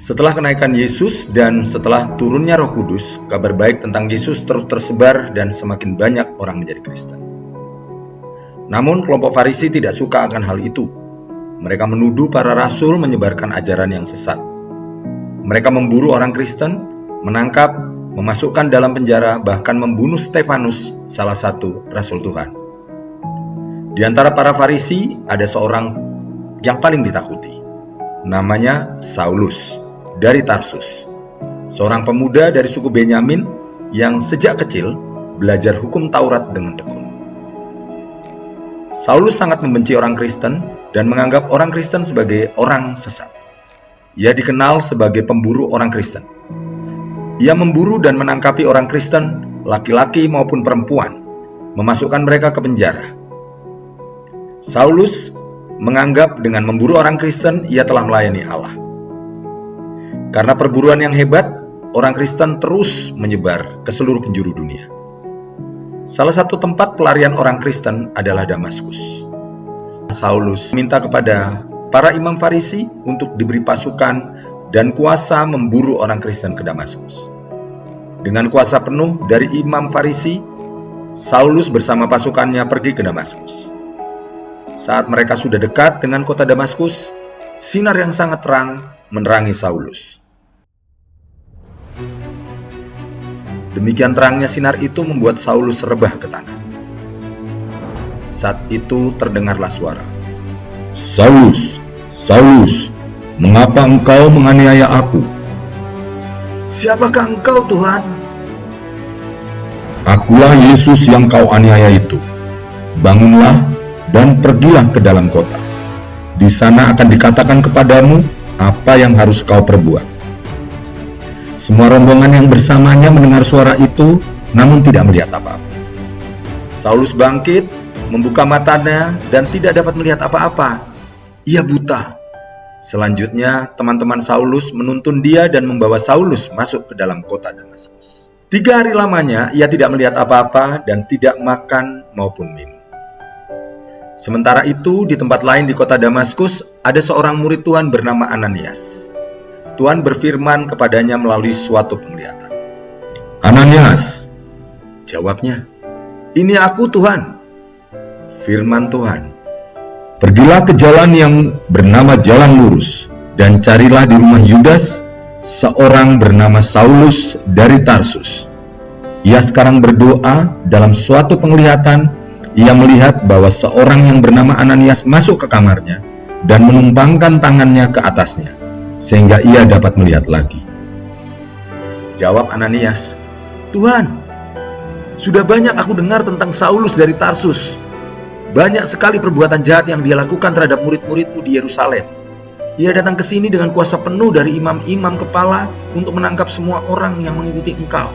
Setelah kenaikan Yesus dan setelah turunnya Roh Kudus, kabar baik tentang Yesus terus tersebar dan semakin banyak orang menjadi Kristen. Namun kelompok Farisi tidak suka akan hal itu. Mereka menuduh para rasul menyebarkan ajaran yang sesat. Mereka memburu orang Kristen, menangkap, memasukkan dalam penjara, bahkan membunuh Stefanus, salah satu rasul Tuhan. Di antara para Farisi ada seorang yang paling ditakuti. Namanya Saulus dari Tarsus, seorang pemuda dari suku Benyamin yang sejak kecil belajar hukum Taurat dengan tekun. Saulus sangat membenci orang Kristen dan menganggap orang Kristen sebagai orang sesat. Ia dikenal sebagai pemburu orang Kristen. Ia memburu dan menangkapi orang Kristen, laki-laki maupun perempuan, memasukkan mereka ke penjara. Saulus menganggap dengan memburu orang Kristen, ia telah melayani Allah. Karena perburuan yang hebat, orang Kristen terus menyebar ke seluruh penjuru dunia. Salah satu tempat pelarian orang Kristen adalah Damaskus. Saulus minta kepada para imam Farisi untuk diberi pasukan dan kuasa memburu orang Kristen ke Damaskus. Dengan kuasa penuh dari imam Farisi, Saulus bersama pasukannya pergi ke Damaskus. Saat mereka sudah dekat dengan kota Damaskus, sinar yang sangat terang menerangi Saulus. Demikian terangnya sinar itu membuat Saulus rebah ke tanah. Saat itu terdengarlah suara, "Saulus, Saulus, mengapa engkau menganiaya aku?" "Siapakah engkau, Tuhan?" "Akulah Yesus yang kau aniaya itu. Bangunlah dan pergilah ke dalam kota. Di sana akan dikatakan kepadamu apa yang harus kau perbuat." Semua rombongan yang bersamanya mendengar suara itu, namun tidak melihat apa-apa. Saulus bangkit, membuka matanya, dan tidak dapat melihat apa-apa. Ia buta. Selanjutnya, teman-teman Saulus menuntun dia dan membawa Saulus masuk ke dalam kota Damaskus. 3 hari lamanya, ia tidak melihat apa-apa dan tidak makan maupun minum. Sementara itu, di tempat lain di kota Damaskus, ada seorang murid Tuhan bernama Ananias. Tuhan berfirman kepadanya melalui suatu penglihatan. "Ananias," jawabnya. "Ini aku, Tuhan." Firman Tuhan, "Pergilah ke jalan yang bernama Jalan Lurus, dan carilah di rumah Yudas, seorang bernama Saulus dari Tarsus. Ia sekarang berdoa. Dalam suatu penglihatan, ia melihat bahwa seorang yang bernama Ananias masuk ke kamarnya dan menumpangkan tangannya ke atasnya, sehingga ia dapat melihat lagi." Jawab Ananias, "Tuhan, sudah banyak aku dengar tentang Saulus dari Tarsus. Banyak sekali perbuatan jahat yang dia lakukan terhadap murid-muridmu di Yerusalem. Ia datang ke sini dengan kuasa penuh dari imam-imam kepala untuk menangkap semua orang yang mengikuti engkau."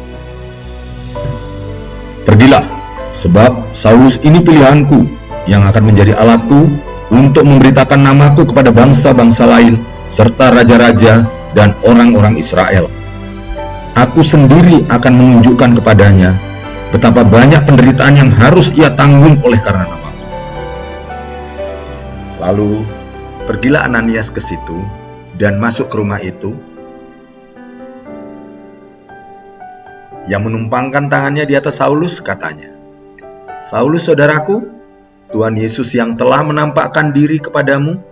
"Pergilah, sebab Saulus ini pilihanku yang akan menjadi alatku untuk memberitakan namaku kepada bangsa-bangsa lain serta raja-raja dan orang-orang Israel. Aku sendiri akan menunjukkan kepadanya betapa banyak penderitaan yang harus ia tanggung oleh karena namaku." Lalu pergilah Ananias ke situ dan masuk ke rumah itu. Yang menumpangkan tangannya di atas Saulus, katanya, "Saulus, saudaraku, Tuhan Yesus yang telah menampakkan diri kepadamu,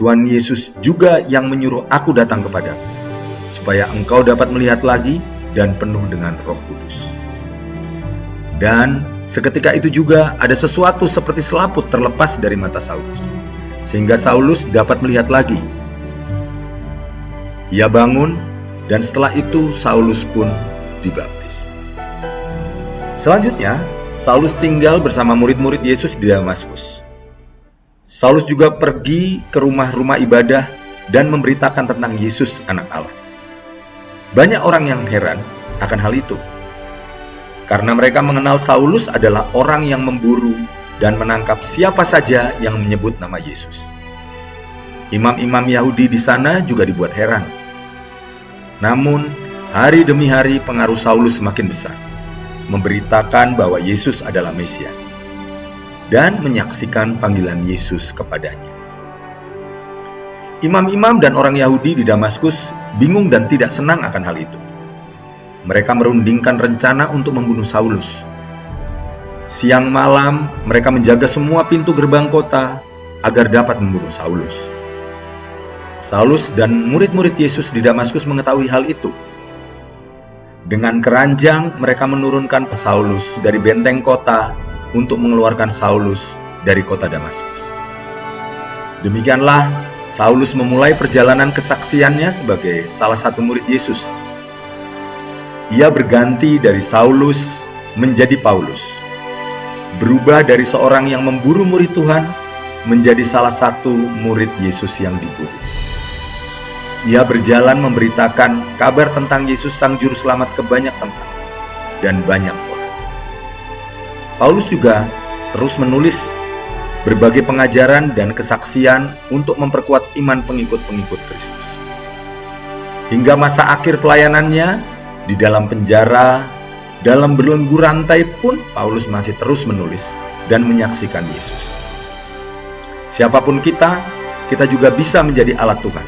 Tuhan Yesus juga yang menyuruh aku datang kepadamu, supaya engkau dapat melihat lagi dan penuh dengan Roh Kudus." Dan seketika itu juga ada sesuatu seperti selaput terlepas dari mata Saulus, sehingga Saulus dapat melihat lagi. Ia bangun, dan setelah itu Saulus pun dibaptis. Selanjutnya, Saulus tinggal bersama murid-murid Yesus di Damaskus. Saulus juga pergi ke rumah-rumah ibadah dan memberitakan tentang Yesus Anak Allah. Banyak orang yang heran akan hal itu, karena mereka mengenal Saulus adalah orang yang memburu dan menangkap siapa saja yang menyebut nama Yesus. Imam-imam Yahudi di sana juga dibuat heran. Namun, hari demi hari pengaruh Saulus semakin besar, memberitakan bahwa Yesus adalah Mesias dan menyaksikan panggilan Yesus kepadanya. Imam-imam dan orang Yahudi di Damaskus bingung dan tidak senang akan hal itu. Mereka merundingkan rencana untuk membunuh Saulus. Siang malam, mereka menjaga semua pintu gerbang kota agar dapat membunuh Saulus. Saulus dan murid-murid Yesus di Damaskus mengetahui hal itu. Dengan keranjang, mereka menurunkan Saulus dari benteng kota untuk mengeluarkan Saulus dari kota Damaskus. Demikianlah, Saulus memulai perjalanan kesaksiannya sebagai salah satu murid Yesus. Ia berganti dari Saulus menjadi Paulus, berubah dari seorang yang memburu murid Tuhan menjadi salah satu murid Yesus yang diburu. Ia berjalan memberitakan kabar tentang Yesus Sang Juru Selamat ke banyak tempat dan banyak orang. Paulus juga terus menulis berbagai pengajaran dan kesaksian untuk memperkuat iman pengikut-pengikut Kristus. Hingga masa akhir pelayanannya di dalam penjara, dalam belenggu rantai pun Paulus masih terus menulis dan menyaksikan Yesus. Siapapun kita juga bisa menjadi alat Tuhan.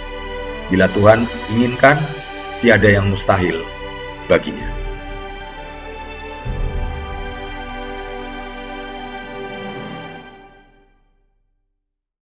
Bila Tuhan inginkan, tiada yang mustahil baginya.